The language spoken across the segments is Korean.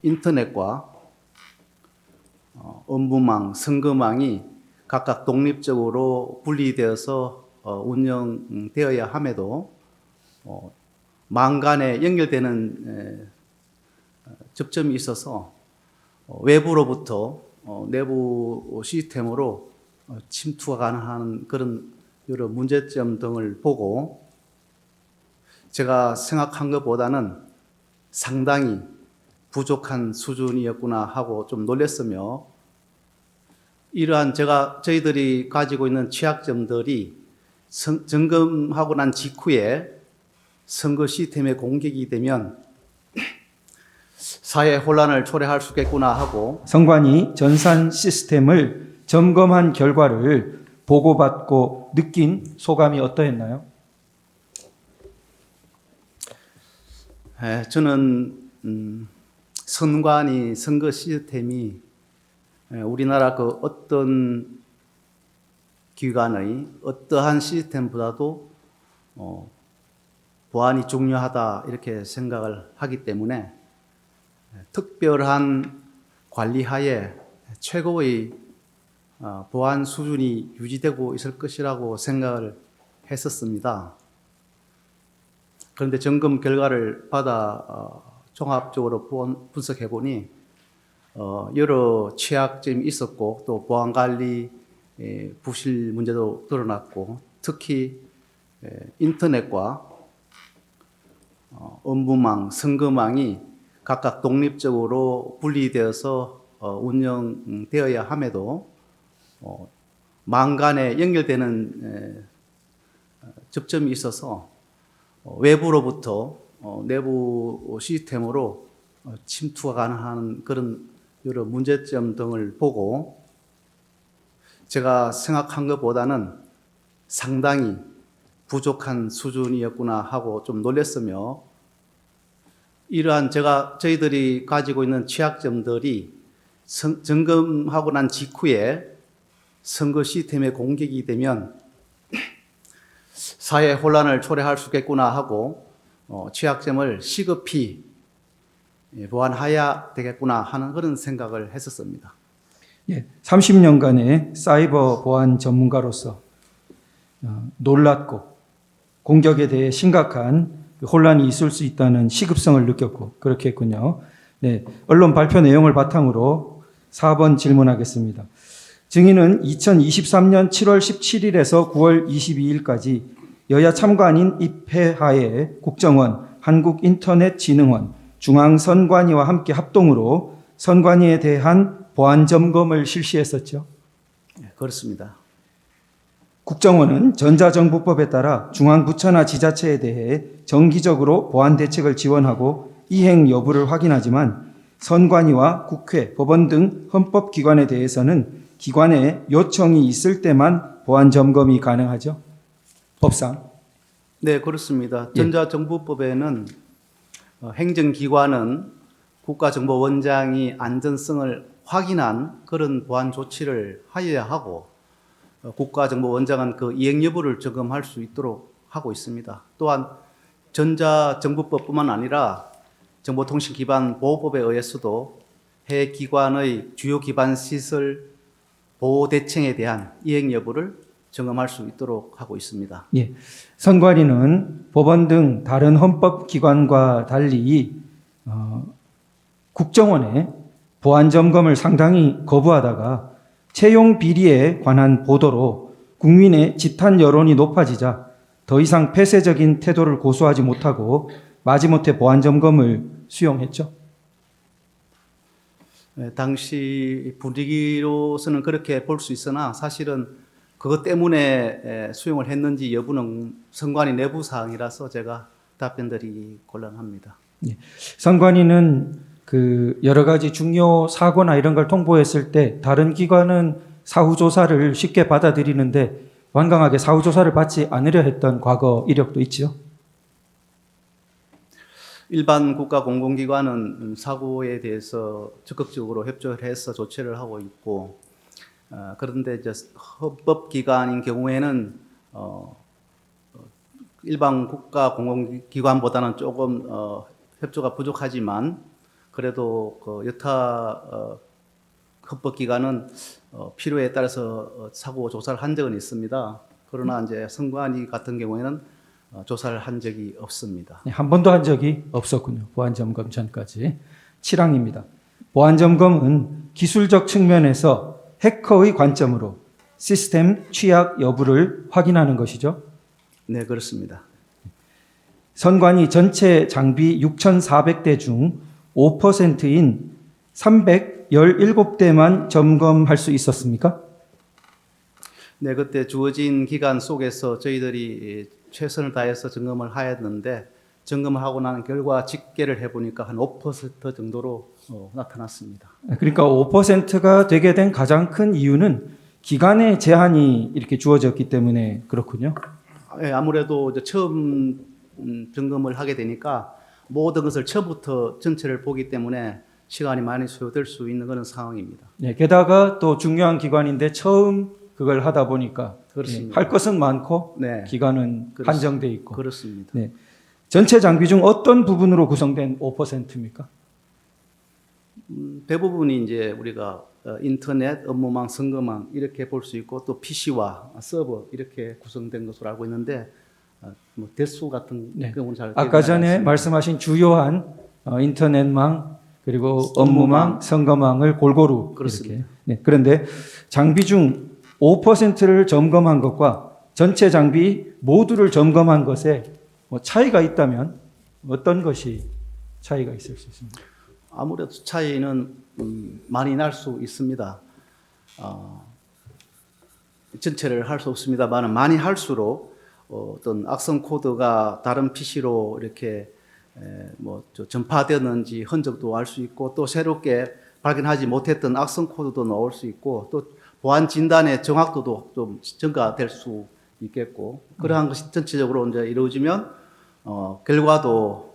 인터넷과 업무망, 선거망이 각각 독립적으로 분리되어서 운영되어야 함에도 망 간에 연결되는 접점이 있어서 외부로부터 내부 시스템으로 침투가 가능한 그런 여러 문제점 등을 보고 제가 생각한 것보다는 상당히 부족한 수준이었구나 하고 좀 놀랐으며, 이러한 저희들이 가지고 있는 취약점들이 점검하고 난 직후에 선거 시스템에 공격이 되면 사회 혼란을 초래할 수 있겠구나 하고, 선관위 전산 시스템을 점검한 결과를 보고받고 느낀 소감이 어떠했나요? 저는 선관위 선거 시스템이 우리나라 그 어떤 기관의 어떠한 시스템보다도 보안이 중요하다 이렇게 생각을 하기 때문에 특별한 관리하에 최고의 보안 수준이 유지되고 있을 것이라고 생각을 했었습니다. 그런데 점검 결과를 받아 종합적으로 분석해 보니 여러 취약점이 있었고 또 보안 관리 부실 문제도 드러났고, 특히 인터넷과 업무망, 선거망이 각각 독립적으로 분리되어서 운영되어야 함에도 망 간에 연결되는 접점이 있어서 외부로부터 내부 시스템으로 침투가 가능한 그런 여러 문제점 등을 보고 제가 생각한 것보다는 상당히 부족한 수준이었구나 하고 좀 놀랐으며, 이러한 저희들이 가지고 있는 취약점들이 점검하고 난 직후에 선거 시스템에 공격이 되면 사회 혼란을 초래할 수 있겠구나 하고 취약점을 시급히 보완해야 되겠구나 하는 그런 생각을 했었습니다. 30년간의 사이버 보안 전문가로서 놀랐고 공격에 대해 심각한 혼란이 있을 수 있다는 시급성을 느꼈고 그렇게 했군요. 네, 언론 발표 내용을 바탕으로 4번 질문하겠습니다. 증인은 2023년 7월 17일에서 9월 22일까지 여야 참관인 입회하에 국정원, 한국인터넷진흥원, 중앙선관위와 함께 합동으로 선관위에 대한 보안 점검을 실시했었죠. 네, 그렇습니다. 국정원은 전자정부법에 따라 중앙부처나 지자체에 대해 정기적으로 보안 대책을 지원하고 이행 여부를 확인하지만 선관위와 국회, 법원 등 헌법기관에 대해서는 기관의 요청이 있을 때만 보안 점검이 가능하죠. 법상. 네, 그렇습니다. 전자정부법에는 행정기관은 국가정보원장이 안전성을 확인한 그런 보안 조치를 하여야 하고, 국가정보원장은 그 이행 여부를 점검할 수 있도록 하고 있습니다. 또한 전자정부법뿐만 아니라 정보통신기반보호법에 의해서도 해 기관의 주요 기반 시설 보호 대책에 대한 이행 여부를 점검할 수 있도록 하고 있습니다. 예. 선관위는 법원 등 다른 헌법기관과 달리 국정원의 보안 점검을 상당히 거부하다가 채용 비리에 관한 보도로 국민의 지탄 여론이 높아지자 더 이상 폐쇄적인 태도를 고수하지 못하고 마지못해 보안 점검을 수용했죠. 네, 당시 분위기로서는 그렇게 볼 수 있으나 사실은 그것 때문에 수용을 했는지 여부는 선관위 내부 사항이라서 제가 답변드리기 곤란합니다. 예. 선관위는 그 여러 가지 중요 사고나 이런 걸 통보했을 때 다른 기관은 사후 조사를 쉽게 받아들이는데 완강하게 사후 조사를 받지 않으려 했던 과거 이력도 있죠. 일반 국가 공공기관은 사고에 대해서 적극적으로 협조를 해서 조치를 하고 있고, 그런데 이제 헌법기관인 경우에는 일반 국가 공공기관보다는 조금 협조가 부족하지만 그래도 그 여타 헌법 기관은 필요에 따라서 사고 조사를 한 적은 있습니다. 그러나 이제 선관위 같은 경우에는 조사를 한 적이 없습니다. 네, 한 번도 한 적이 없었군요. 보안점검 전까지. 7항입니다. 보안점검은 기술적 측면에서 해커의 관점으로 시스템 취약 여부를 확인하는 것이죠. 네, 그렇습니다. 선관위 전체 장비 6,400대 중 5%인 317대만 점검할 수 있었습니까? 네, 그때 주어진 기간 속에서 저희들이 최선을 다해서 점검을 하였는데 점검을 하고 난 결과 집계를 해보니까 한 5% 정도로 나타났습니다. 그러니까 5%가 되게 된 가장 큰 이유는 기간의 제한이 이렇게 주어졌기 때문에 그렇군요. 예, 아무래도 이제 처음 점검을 하게 되니까 모든 것을 처음부터 전체를 보기 때문에 시간이 많이 소요될 수 있는 그런 상황입니다. 네, 게다가 또 중요한 기관인데 처음 그걸 하다 보니까 그렇습니다. 할 것은 많고 네, 기간은 한정돼 있고. 그렇습니다. 네. 전체 장비 중 어떤 부분으로 구성된 5%입니까? 대부분이 이제 우리가 인터넷, 업무망, 선거망 이렇게 볼 수 있고 또 PC와 서버 이렇게 구성된 것으로 알고 있는데 뭐 대수 같은 네. 경우는 잘 아까 기억나지 전에 않습니다. 말씀하신 주요한 인터넷망 그리고 업무망, 선거망을 골고루 그렇습니다. 이렇게. 네. 그런데 장비 중 5%를 점검한 것과 전체 장비 모두를 점검한 것에 뭐 차이가 있다면 어떤 것이 차이가 있을 수 있습니까? 아무래도 차이는 많이 날 수 있습니다. 전체를 할 수 없습니다만 많이 할수록 어떤 악성 코드가 다른 PC로 이렇게 전파되는지 흔적도 알 수 있고 또 새롭게 발견하지 못했던 악성 코드도 나올 수 있고 또 보안 진단의 정확도도 좀 증가될 수 있겠고 그러한 것이 전체적으로 이제 이루어지면 결과도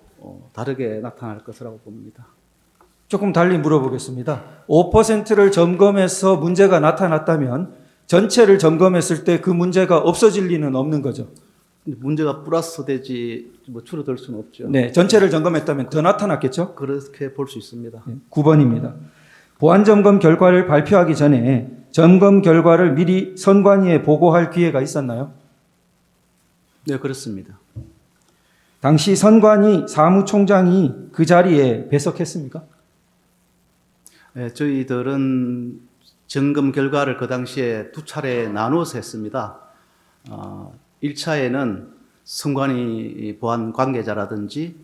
다르게 나타날 것이라고 봅니다. 조금 달리 물어보겠습니다. 5%를 점검해서 문제가 나타났다면 전체를 점검했을 때 그 문제가 없어질 리는 없는 거죠. 문제가 플러스 되지 줄어들 수는 없죠. 네, 전체를 점검했다면 더 나타났겠죠? 그렇게 볼 수 있습니다. 9번입니다. 보안 점검 결과를 발표하기 전에 점검 결과를 미리 선관위에 보고할 기회가 있었나요? 네, 그렇습니다. 당시 선관위 사무총장이 그 자리에 배석했습니까? 네, 저희들은 점검 결과를 그 당시에 두 차례 나누어서 했습니다. 1차에는 선관위 보안 관계자라든지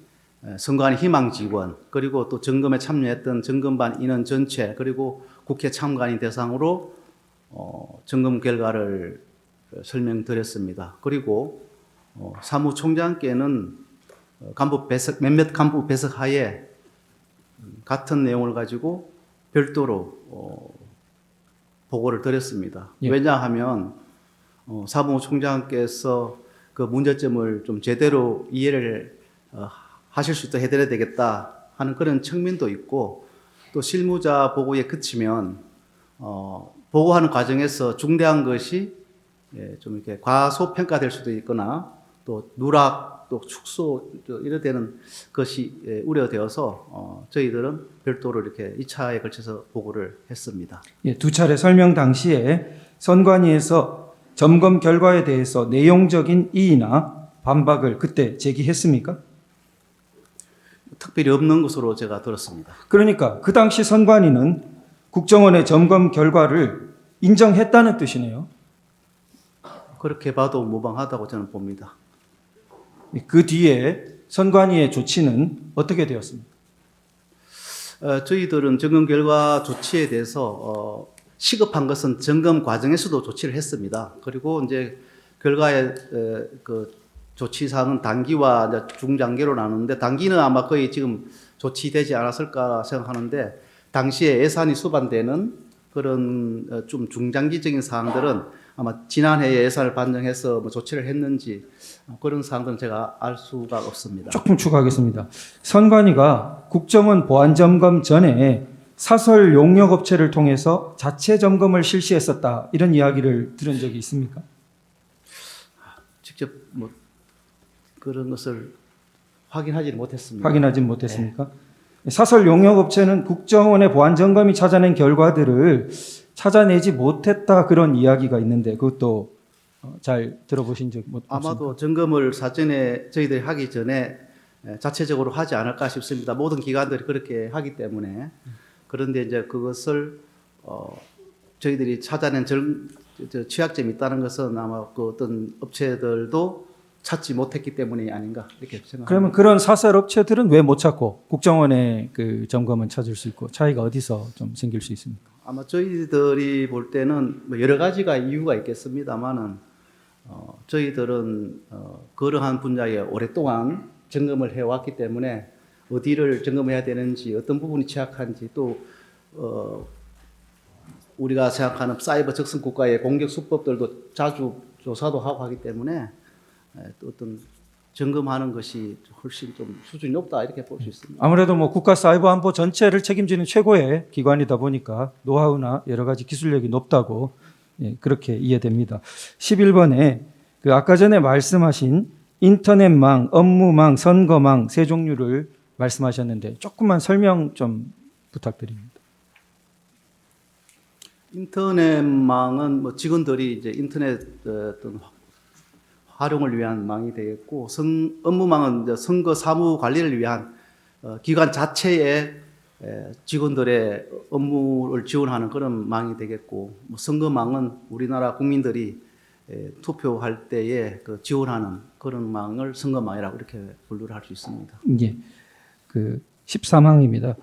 선관위 희망 직원 그리고 또 점검에 참여했던 점검반 인원 전체 그리고 국회 참관인 대상으로 점검 결과를 설명드렸습니다. 그리고 사무총장께는 몇몇 간부 배석하에 같은 내용을 가지고 별도로 보고를 드렸습니다. 예. 왜냐하면 사무총장께서 그 문제점을 좀 제대로 이해를 하실 수 있도록 해드려야 되겠다 하는 그런 측면도 있고 또 실무자 보고에 그치면 보고하는 과정에서 중대한 것이 좀 이렇게 과소평가될 수도 있거나 또 누락 또 축소 이래 되는 것이 우려되어서 저희들은 별도로 이렇게 2차에 걸쳐서 보고를 했습니다. 예, 두 차례 설명 당시에 선관위에서 점검 결과에 대해서 내용적인 이의나 반박을 그때 제기했습니까? 특별히 없는 것으로 제가 들었습니다. 그러니까 그 당시 선관위는 국정원의 점검 결과를 인정했다는 뜻이네요. 그렇게 봐도 무방하다고 저는 봅니다. 그 뒤에 선관위의 조치는 어떻게 되었습니까? 저희들은 점검 결과 조치에 대해서 시급한 것은 점검 과정에서도 조치를 했습니다. 그리고 이제 결과의 그 조치 사항은 단기와 이제 중장기로 나누는데 단기는 아마 거의 지금 조치되지 않았을까 생각하는데 당시에 예산이 수반되는 그런 좀 중장기적인 사항들은 아마 지난해에 예산을 반영해서 조치를 했는지 그런 사항들은 제가 알 수가 없습니다. 조금 추가하겠습니다. 선관위가 국정원 보안 점검 전에 사설 용역 업체를 통해서 자체 점검을 실시했었다 이런 이야기를 들은 적이 있습니까? 직접 그런 것을 확인하지 못했습니다. 확인하진 못했습니까? 사설 용역업체는 국정원의 보안 점검이 찾아낸 결과들을 찾아내지 못했다 그런 이야기가 있는데 그것도 잘 들어보신 적 없습니까? 아마도 점검을 사전에 저희들이 하기 전에 자체적으로 하지 않을까 싶습니다. 모든 기관들이 그렇게 하기 때문에. 그런데 이제 그것을 저희들이 찾아낸 취약점이 있다는 것은 아마 그 어떤 업체들도 찾지 못했기 때문이 아닌가 이렇게 생각합니다. 그러면 그런 사설 업체들은 왜 못 찾고 국정원의 그 점검은 찾을 수 있고 차이가 어디서 좀 생길 수 있습니까? 아마 저희들이 볼 때는 뭐 여러 가지가 이유가 있겠습니다만은 저희들은 그러한 분야에 오랫동안 점검을 해왔기 때문에 어디를 점검해야 되는지 어떤 부분이 취약한지 또 우리가 생각하는 사이버 적성 국가의 공격 수법들도 자주 조사도 하고 하기 때문에 또 어떤 점검하는 것이 훨씬 좀 수준이 높다 이렇게 볼 수 있습니다. 아무래도 뭐 국가 사이버 안보 전체를 책임지는 최고의 기관이다 보니까 노하우나 여러 가지 기술력이 높다고 그렇게 이해됩니다. 11번에 그 아까 전에 말씀하신 인터넷망, 업무망, 선거망 세 종류를 말씀하셨는데 조금만 설명 좀 부탁드립니다. 인터넷망은 뭐 직원들이 이제 인터넷 어떤 활용을 위한 망이 되겠고, 업무망은 이제 선거 사무 관리를 위한 기관 자체의 직원들의 업무를 지원하는 그런 망이 되겠고, 뭐 선거망은 우리나라 국민들이 투표할 때에 그 지원하는 그런 망을 선거망이라고 이렇게 분류를 할 수 있습니다. 예, 그 13항입니다.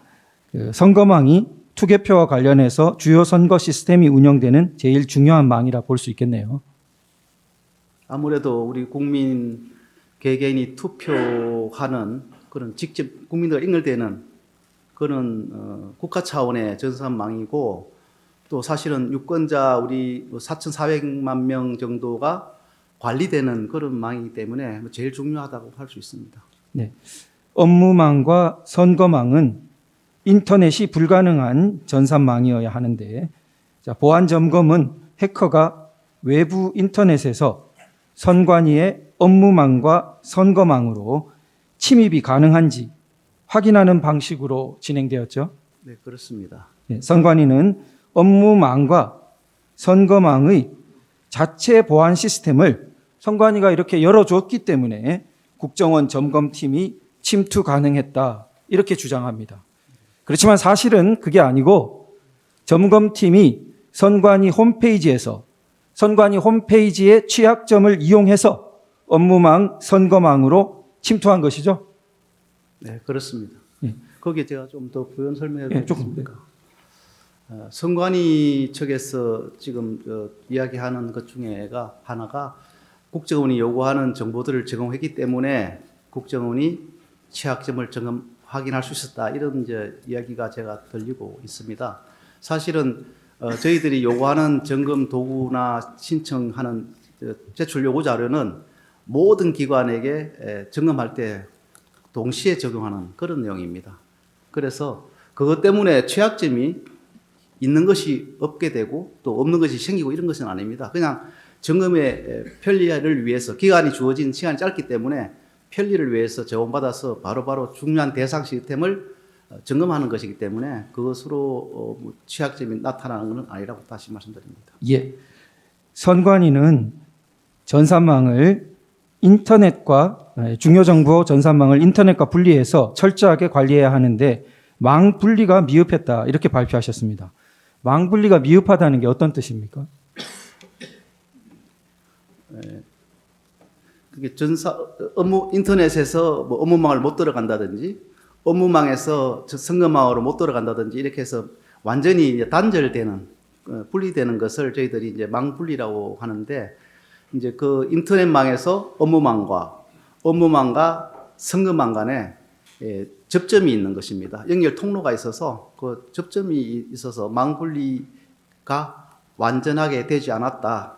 그 선거망이 투개표와 관련해서 주요 선거 시스템이 운영되는 제일 중요한 망이라 볼 수 있겠네요. 아무래도 우리 국민 개개인이 투표하는 그런 직접 국민들 연결되는 그런 국가 차원의 전산망이고, 또 사실은 유권자 우리 4,400만 명 정도가 관리되는 그런 망이기 때문에 제일 중요하다고 할 수 있습니다. 네, 업무망과 선거망은 인터넷이 불가능한 전산망이어야 하는데, 자, 보안 점검은 해커가 외부 인터넷에서 선관위의 업무망과 선거망으로 침입이 가능한지 확인하는 방식으로 진행되었죠. 네, 그렇습니다. 네, 선관위는 업무망과 선거망의 자체 보안 시스템을 선관위가 이렇게 열어줬기 때문에 국정원 점검팀이 침투 가능했다 이렇게 주장합니다. 그렇지만 사실은 그게 아니고 점검팀이 선관위 홈페이지에서 선관위 홈페이지의 취약점을 이용해서 업무망, 선거망으로 침투한 것이죠. 네, 그렇습니다. 예. 거기에 제가 좀 더 부연 설명해 예, 드리겠습니다. 선관위 측에서 지금 이야기하는 것 중에가 하나가 국정원이 요구하는 정보들을 제공했기 때문에 국정원이 취약점을 확인할 수 있었다, 이런 이제 이야기가 제가 들리고 있습니다. 사실은 저희들이 요구하는 점검 도구나 신청하는 제출 요구 자료는 모든 기관에게 점검할 때 동시에 적용하는 그런 내용입니다. 그래서 그것 때문에 취약점이 있는 것이 없게 되고 또 없는 것이 생기고 이런 것은 아닙니다. 그냥 점검의 편리를 위해서, 기간이 주어진 시간이 짧기 때문에 편리를 위해서 제공받아서 바로바로 중요한 대상 시스템을 점검하는 것이기 때문에 그것으로 취약점이 나타나는 것은 아니라고 다시 말씀드립니다. 예. 선관위는 전산망을 인터넷과 중요 정보 전산망을 인터넷과 분리해서 철저하게 관리해야 하는데 망 분리가 미흡했다 이렇게 발표하셨습니다. 망 분리가 미흡하다는 게 어떤 뜻입니까? 그게 인터넷에서 뭐 업무망을 못 들어간다든지 업무망에서 선거망으로 못 들어간다든지 이렇게 해서 완전히 단절되는, 분리되는 것을 저희들이 이제 망 분리라고 하는데, 이제 그 인터넷망에서 업무망과 선거망 간에 접점이 있는 것입니다. 연결 통로가 있어서 그 접점이 있어서 망 분리가 완전하게 되지 않았다.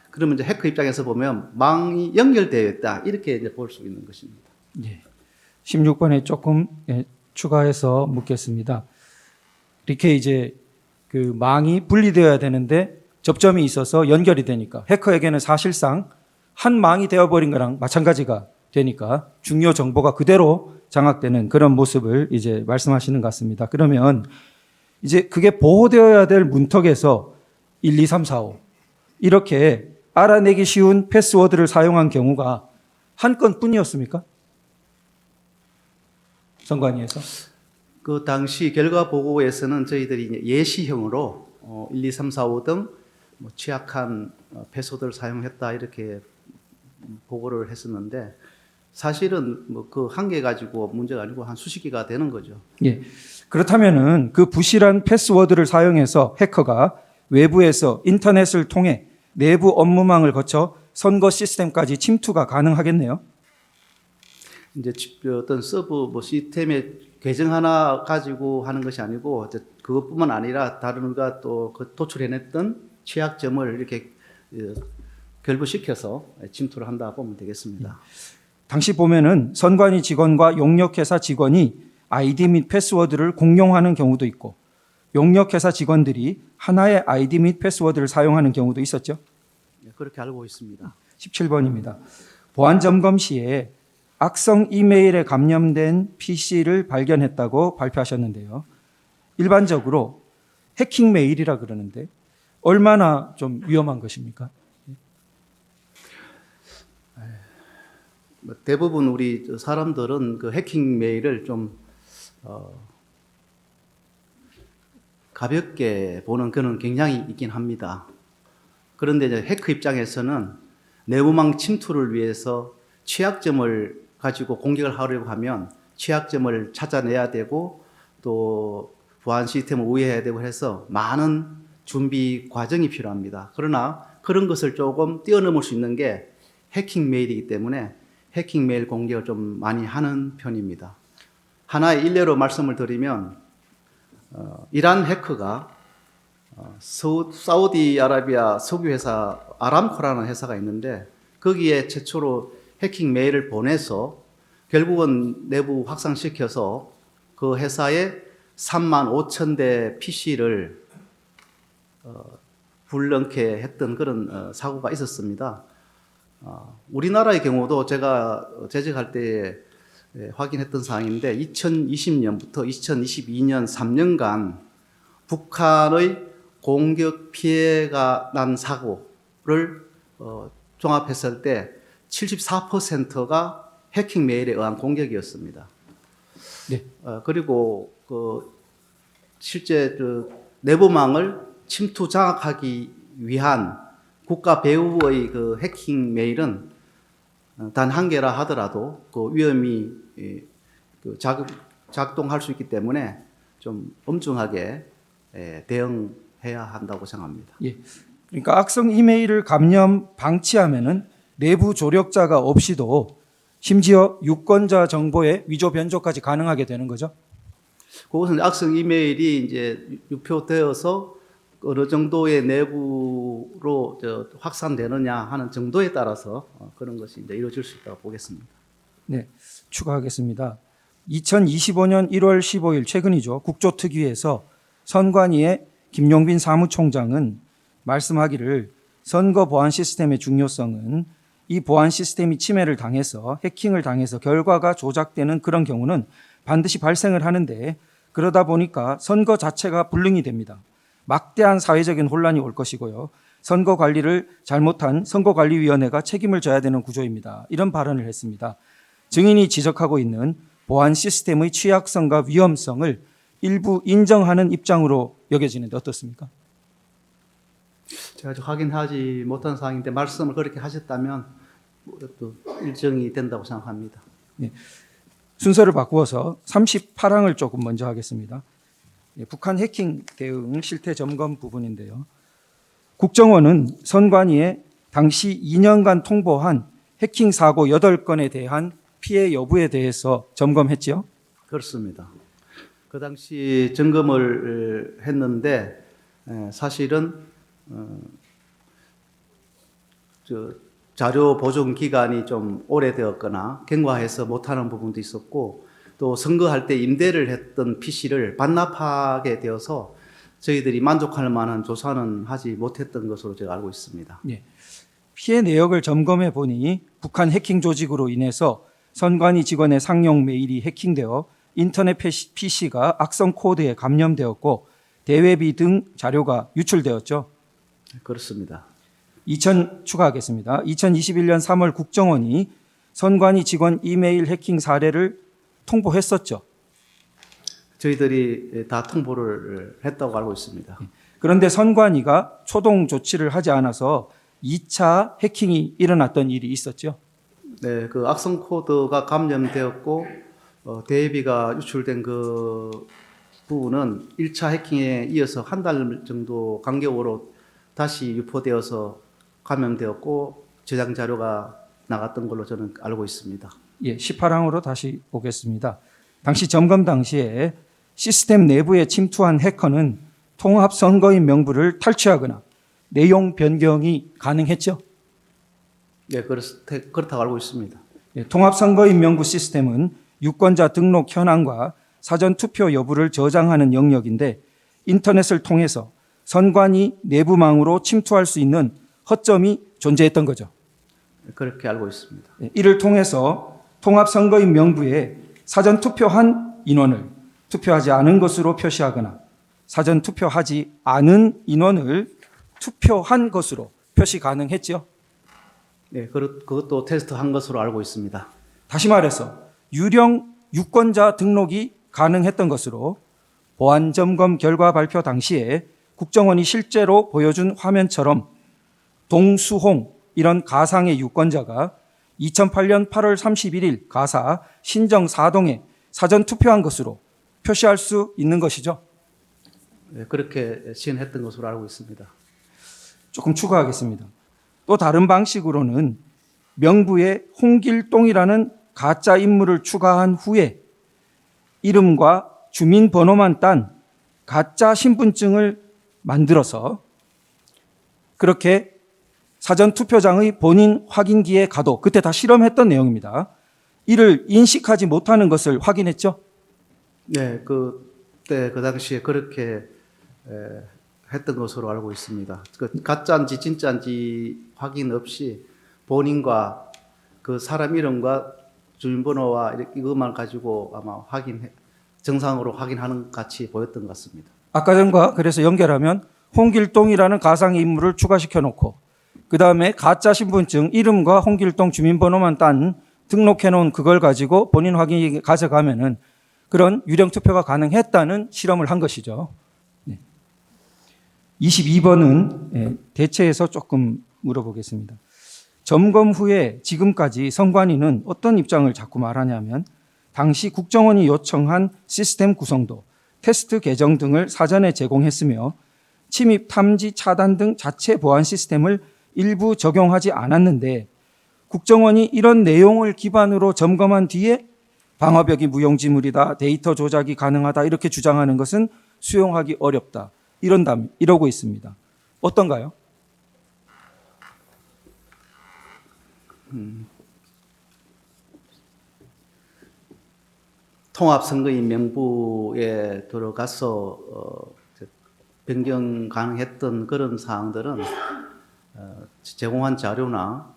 그러면 이제 해커 입장에서 보면 망이 연결되어 있다, 이렇게 이제 볼 수 있는 것입니다. 예. 16번에 조금 추가해서 묻겠습니다. 이렇게 이제 그 망이 분리되어야 되는데 접점이 있어서 연결이 되니까 해커에게는 사실상 한 망이 되어버린 거랑 마찬가지가 되니까 중요 정보가 그대로 장악되는 그런 모습을 이제 말씀하시는 것 같습니다. 그러면 이제 그게 보호되어야 될 문턱에서 1, 2, 3, 4, 5 이렇게 알아내기 쉬운 패스워드를 사용한 경우가 한 건뿐이었습니까? 선관위에서? 그 당시 결과 보고에서는 저희들이 이제 예시형으로 1, 2, 3, 4, 5 등 취약한 패스워드를 사용했다 이렇게 보고를 했었는데 사실은 뭐 그 한 개 가지고 문제가 아니고 한 수십 개가 되는 거죠. 예. 그렇다면은 그 부실한 패스워드를 사용해서 해커가 외부에서 인터넷을 통해 내부 업무망을 거쳐 선거 시스템까지 침투가 가능하겠네요. 이제 어떤 서버 뭐 시스템의 계정 하나 가지고 하는 것이 아니고 이제 그것뿐만 아니라 다른 우리가 또 그 도출해냈던 취약점을 이렇게 결부시켜서 침투를 한다 보면 되겠습니다. 당시 보면은 선관위 직원과 용역회사 직원이 아이디 및 패스워드를 공용하는 경우도 있고 용역회사 직원들이 하나의 아이디 및 패스워드를 사용하는 경우도 있었죠. 네, 그렇게 알고 있습니다. 17번입니다. 보안 점검 시에 악성 이메일에 감염된 PC를 발견했다고 발표하셨는데요. 일반적으로 해킹 메일이라 그러는데 얼마나 좀 위험한 것입니까? 대부분 우리 사람들은 그 해킹 메일을 좀 가볍게 보는 그런 경향이 있긴 합니다. 그런데 이제 해커 입장에서는 내부망 침투를 위해서 취약점을 가지고 공격을 하려고 하면 취약점을 찾아내야 되고 또 보안 시스템을 우회해야 되고 해서 많은 준비 과정이 필요합니다. 그러나 그런 것을 조금 뛰어넘을 수 있는 게 해킹 메일이기 때문에 해킹 메일 공격을 좀 많이 하는 편입니다. 하나의 일례로 말씀을 드리면 이란 해커가 사우디아라비아 석유회사 아람코라는 회사가 있는데 거기에 최초로 해킹 메일을 보내서 결국은 내부 확산시켜서 그 회사에 35,000대 PC를 불능케 했던 그런 사고가 있었습니다. 우리나라의 경우도 제가 재직할 때 확인했던 사항인데 2020년부터 2022년 3년간 북한의 공격 피해가 난 사고를 종합했을 때 74%가 해킹 메일에 의한 공격이었습니다. 네. 그리고 실제 내부망을 침투 장악하기 위한 국가 배후의 그 해킹 메일은 단 한 개라 하더라도 그 위험이 작동할 수 있기 때문에 좀 엄중하게 대응해야 한다고 생각합니다. 예. 그러니까 악성 이메일을 감염 방치하면은 내부 조력자가 없이도 심지어 유권자 정보의 위조 변조까지 가능하게 되는 거죠. 그것은 악성 이메일이 이제 유표되어서 어느 정도의 내부로 확산되느냐 하는 정도에 따라서 그런 것이 이제 이루어질 수 있다고 보겠습니다. 네, 추가하겠습니다. 2025년 1월 15일 최근이죠. 국조특위에서 선관위의 김용빈 사무총장은 말씀하기를 선거 보안 시스템의 중요성은 이 보안 시스템이 침해를 당해서 해킹을 당해서 결과가 조작되는 그런 경우는 반드시 발생을 하는데 그러다 보니까 선거 자체가 불능이 됩니다. 막대한 사회적인 혼란이 올 것이고요. 선거 관리를 잘못한 선거관리위원회가 책임을 져야 되는 구조입니다. 이런 발언을 했습니다. 증인이 지적하고 있는 보안 시스템의 취약성과 위험성을 일부 인정하는 입장으로 여겨지는데 어떻습니까? 제가 아직 확인하지 못한 사항인데 말씀을 그렇게 하셨다면 또 일정이 된다고 생각합니다. 네. 순서를 바꾸어서 38항을 조금 먼저 하겠습니다. 예, 북한 해킹 대응 실태 점검 부분인데요. 국정원은 선관위에 당시 2년간 통보한 해킹 사고 8건에 대한 피해 여부에 대해서 점검했죠? 그렇습니다. 그 당시 점검을 했는데 사실은 자료 보존 기간이 좀 오래되었거나 경과해서 못하는 부분도 있었고 또 선거할 때 임대를 했던 PC를 반납하게 되어서 저희들이 만족할 만한 조사는 하지 못했던 것으로 제가 알고 있습니다. 예. 피해 내역을 점검해 보니 북한 해킹 조직으로 인해서 선관위 직원의 상용 메일이 해킹되어 인터넷 PC가 악성 코드에 감염되었고 대외비 등 자료가 유출되었죠. 그렇습니다. 추가하겠습니다. 2021년 3월 국정원이 선관위 직원 이메일 해킹 사례를 통보했었죠. 저희들이 다 통보를 했다고 알고 있습니다. 그런데 선관위가 초동 조치를 하지 않아서 2차 해킹이 일어났던 일이 있었죠. 네, 그 악성 코드가 감염되었고 대비가 유출된 그 부분은 1차 해킹에 이어서 한 달 정도 간격으로 다시 유포되어서 감염되었고 저장 자료가 나갔던 걸로 저는 알고 있습니다. 예, 18항으로 다시 보겠습니다. 당시 점검 당시에 시스템 내부에 침투한 해커는 통합 선거인 명부를 탈취하거나 내용 변경이 가능했죠. 네, 그렇다고 알고 있습니다. 예, 통합 선거인 명부 시스템은 유권자 등록 현황과 사전 투표 여부를 저장하는 영역인데 인터넷을 통해서 선관위 내부망으로 침투할 수 있는 허점이 존재했던 거죠. 그렇게 알고 있습니다. 예, 이를 통해서 통합 선거인 명부에 사전 투표한 인원을 투표하지 않은 것으로 표시하거나 사전 투표하지 않은 인원을 투표한 것으로 표시 가능했죠. 네, 그것도 테스트한 것으로 알고 있습니다. 다시 말해서 유령 유권자 등록이 가능했던 것으로 보안 점검 결과 발표 당시에 국정원이 실제로 보여준 화면처럼 동수홍 이런 가상의 유권자가 2008년 8월 31일 가사 신정 4동에 사전 투표한 것으로 표시할 수 있는 것이죠. 네, 그렇게 시행했던 것으로 알고 있습니다. 조금 추가하겠습니다. 또 다른 방식으로는 명부에 홍길동이라는 가짜 인물을 추가한 후에 이름과 주민번호만 딴 가짜 신분증을 만들어서 그렇게 사전투표장의 본인 확인기에 가도 그때 다 실험했던 내용입니다. 이를 인식하지 못하는 것을 확인했죠. 네, 그때 그 당시에 그렇게 했던 것으로 알고 있습니다. 그 가짜인지 진짜인지 확인 없이 본인과 그 사람 이름과 주민번호와 이것만 가지고 아마 정상으로 확인하는 것 같이 보였던 것 같습니다. 아까 전과 그래서 연결하면 홍길동이라는 가상의 인물을 추가시켜 놓고 그 다음에 가짜 신분증 이름과 홍길동 주민번호만 딴 등록해 놓은 그걸 가지고 본인 확인이 가져가면은 그런 유령 투표가 가능했다는 실험을 한 것이죠. 22번은 대체해서 조금 물어보겠습니다. 점검 후에 지금까지 선관위는 어떤 입장을 자꾸 말하냐면 당시 국정원이 요청한 시스템 구성도, 테스트 계정 등을 사전에 제공했으며 침입 탐지 차단 등 자체 보안 시스템을 일부 적용하지 않았는데 국정원이 이런 내용을 기반으로 점검한 뒤에 방어벽이 무용지물이다, 데이터 조작이 가능하다 이렇게 주장하는 것은 수용하기 어렵다. 이러고 있습니다. 어떤가요? 통합선거인 명부에 들어가서 변경 가능했던 그런 사항들은 제공한 자료나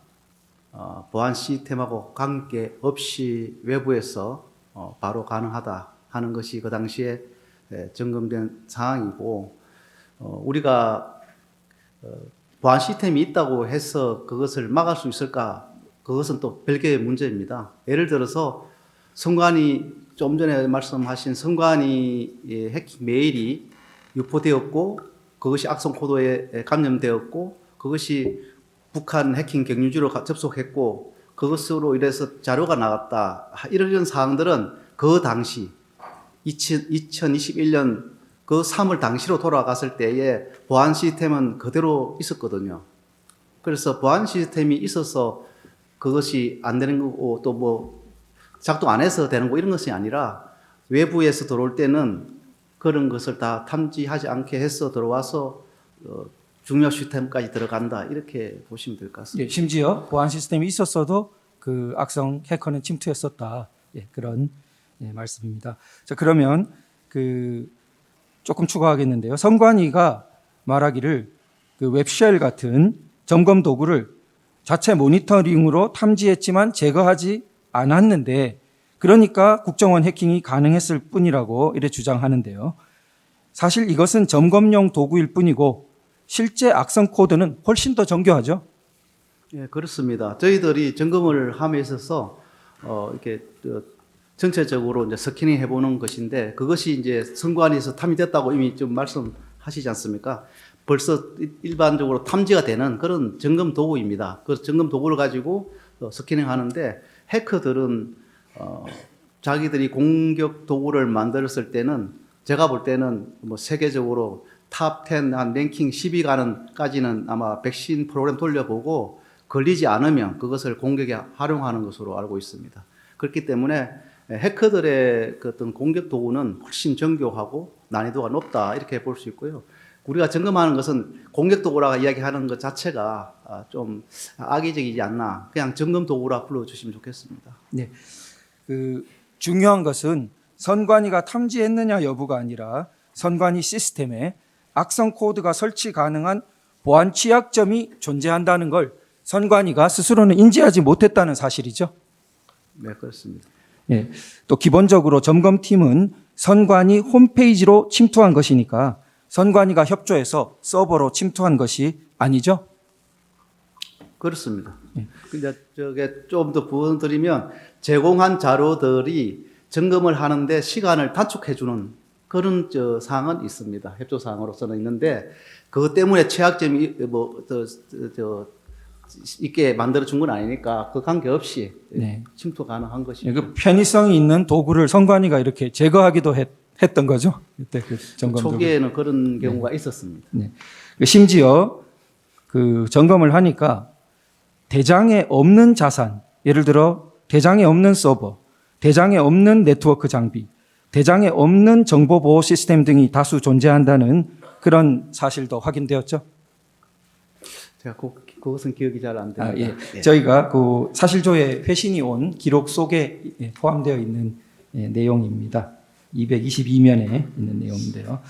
보안 시스템하고 관계없이 외부에서 바로 가능하다 하는 것이 그 당시에 점검된 사항이고 우리가 보안 시스템이 있다고 해서 그것을 막을 수 있을까? 그것은 또 별개의 문제입니다. 예를 들어서 선관위 좀 전에 말씀하신 선관위 해킹 메일이 유포되었고 그것이 악성 코드에 감염되었고 그것이 북한 해킹 경유지로 접속했고 그것으로 인해서 자료가 나갔다. 이런 사항들은 그 당시 2021년 그 3월 당시로 돌아갔을 때에 보안 시스템은 그대로 있었거든요. 그래서 보안 시스템이 있어서 그것이 안 되는 거고 또 뭐 작동 안 해서 되는 거 이런 것이 아니라 외부에서 들어올 때는 그런 것을 다 탐지하지 않게 해서 들어와서 중요 시스템까지 들어간다 이렇게 보시면 될 것 같습니다. 예, 심지어 보안 시스템이 있었어도 그 악성 해커는 침투했었다. 예, 그런 말씀입니다. 자, 그러면 조금 추가하겠는데요. 선관위가 말하기를 그 웹쉘 같은 점검 도구를 자체 모니터링으로 탐지했지만 제거하지 않았는데 그러니까 국정원 해킹이 가능했을 뿐이라고 이래 주장하는데요. 사실 이것은 점검용 도구일 뿐이고 실제 악성 코드는 훨씬 더 정교하죠. 예, 그렇습니다. 저희들이 점검을 함에 있어서 이렇게 전체적으로 이제 스캐닝 해보는 것인데 그것이 이제 선관위에서 탐지됐다고 이미 좀 말씀하시지 않습니까? 벌써 일반적으로 탐지가 되는 그런 점검 도구입니다. 그 점검 도구를 가지고 스캐닝 하는데 해커들은 자기들이 공격 도구를 만들었을 때는 제가 볼 때는 뭐 세계적으로 탑 10, 한 랭킹 10위 가는까지는 아마 백신 프로그램 돌려보고 걸리지 않으면 그것을 공격에 활용하는 것으로 알고 있습니다. 그렇기 때문에 해커들의 그 어떤 공격 도구는 훨씬 정교하고 난이도가 높다 이렇게 볼 수 있고요. 우리가 점검하는 것은 공격 도구라 이야기하는 것 자체가 좀 악의적이지 않나. 그냥 점검 도구라 불러주시면 좋겠습니다. 네, 그 중요한 것은 선관위가 탐지했느냐 여부가 아니라 선관위 시스템에 악성 코드가 설치 가능한 보안 취약점이 존재한다는 걸 선관위가 스스로는 인지하지 못했다는 사실이죠. 네, 그렇습니다. 예, 또 기본적으로 점검팀은 선관위 홈페이지로 침투한 것이니까 선관위가 협조해서 서버로 침투한 것이 아니죠. 그렇습니다. 근데 저게 좀 더 부연 드리면 제공한 자료들이 점검을 하는데 시간을 단축해주는 그런 사항은 있습니다. 협조 사항으로서는 있는데 그것 때문에 취약점이 있게 만들어 준 건 아니니까 그 관계 없이 네. 침투 가능한 것이죠. 그 편의성이 있는 도구를 선관위가 이렇게 제거하기도 했던 거죠. 그때 그 점검 초기에는 그런 경우가 있었습니다. 네. 심지어 그 점검을 하니까 대장에 없는 자산, 예를 들어 대장에 없는 서버, 대장에 없는 네트워크 장비, 대장에 없는 정보 보호 시스템 등이 다수 존재한다는 그런 사실도 확인되었죠. 제가 그것은 기억이 잘 안 됩니다. 예. 예. 저희가 그 사실조회 회신이 온 기록 속에 포함되어 있는 내용입니다. 222면에 있는 내용인데요.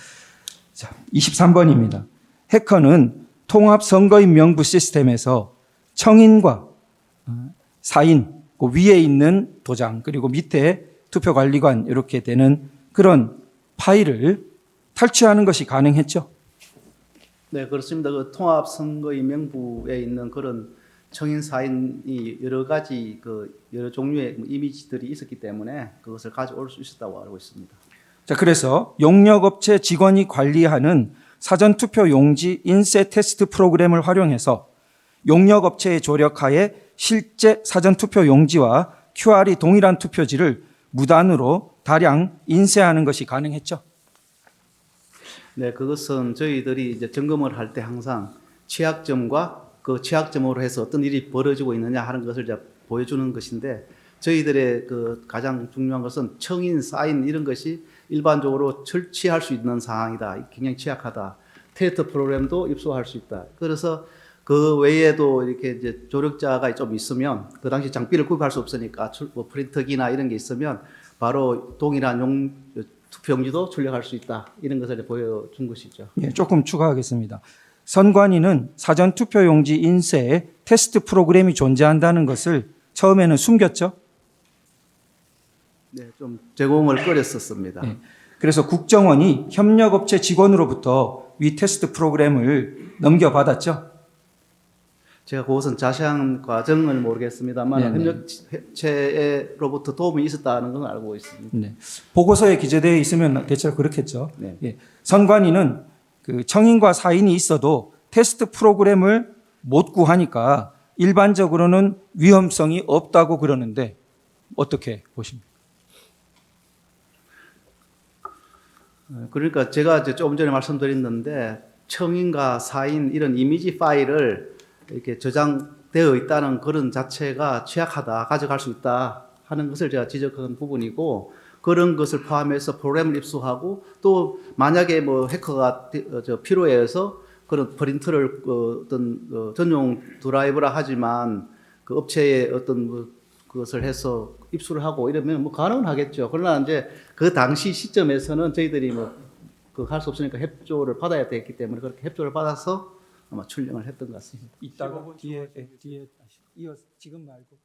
자, 23번입니다. 해커는 통합선거인 명부 시스템에서 청인과 사인, 그 위에 있는 도장, 그리고 밑에 투표관리관 이렇게 되는 그런 파일을 탈취하는 것이 가능했죠. 네, 그렇습니다. 그 통합선거인 명부에 있는 그런 청인 사인이 여러 가지 여러 종류의 이미지들이 있었기 때문에 그것을 가져올 수 있었다고 알고 있습니다. 자, 그래서 용역업체 직원이 관리하는 사전투표 용지 인쇄 테스트 프로그램을 활용해서 용역업체의 조력하에 실제 사전투표 용지와 QR이 동일한 투표지를 무단으로 다량 인쇄하는 것이 가능했죠. 네, 그것은 저희들이 이제 점검을 할 때 항상 취약점과 그 취약점으로 해서 어떤 일이 벌어지고 있느냐 하는 것을 이제 보여주는 것인데 저희들의 그 가장 중요한 것은 청인, 사인 이런 것이 일반적으로 철취할 수 있는 상황이다. 굉장히 취약하다. 테스트 프로그램도 입수할 수 있다. 그래서 그 외에도 이렇게 이제 조력자가 좀 있으면 그 당시 장비를 구입할 수 없으니까 뭐 프린터기나 이런 게 있으면 바로 동일한 투표용지도 출력할 수 있다. 이런 것을 보여준 것이죠. 예, 조금 추가하겠습니다. 선관위는 사전투표용지 인쇄에 테스트 프로그램이 존재한다는 것을 처음에는 숨겼죠. 네, 좀 제공을 꺼렸었습니다. 예, 그래서 국정원이 협력업체 직원으로부터 위 테스트 프로그램을 넘겨받았죠. 제가 그것은 자세한 과정을 모르겠습니다만 네네. 협력체로부터 도움이 있었다는 건 알고 있습니다. 네. 보고서에 기재되어 있으면 대체로 그렇겠죠. 네. 예. 선관위는 그 청인과 사인이 있어도 테스트 프로그램을 못 구하니까 일반적으로는 위험성이 없다고 그러는데 어떻게 보십니까? 그러니까 제가 이제 조금 전에 말씀드렸는데 청인과 사인 이런 이미지 파일을 이렇게 저장되어 있다는 그런 자체가 취약하다, 가져갈 수 있다 하는 것을 제가 지적한 부분이고 그런 것을 포함해서 프로그램을 입수하고 또 만약에 뭐 해커가 필요해서 그런 프린터를 어떤 전용 드라이브라 하지만 그 업체에 어떤 그것을 해서 입수를 하고 이러면 뭐 가능은 하겠죠. 그러나 이제 그 당시 시점에서는 저희들이 할 수 없으니까 협조를 받아야 됐기 때문에 그렇게 협조를 받아서 아마 출력을 했던 것 같습니다. 이따가 뒤에 이어 지금 말고.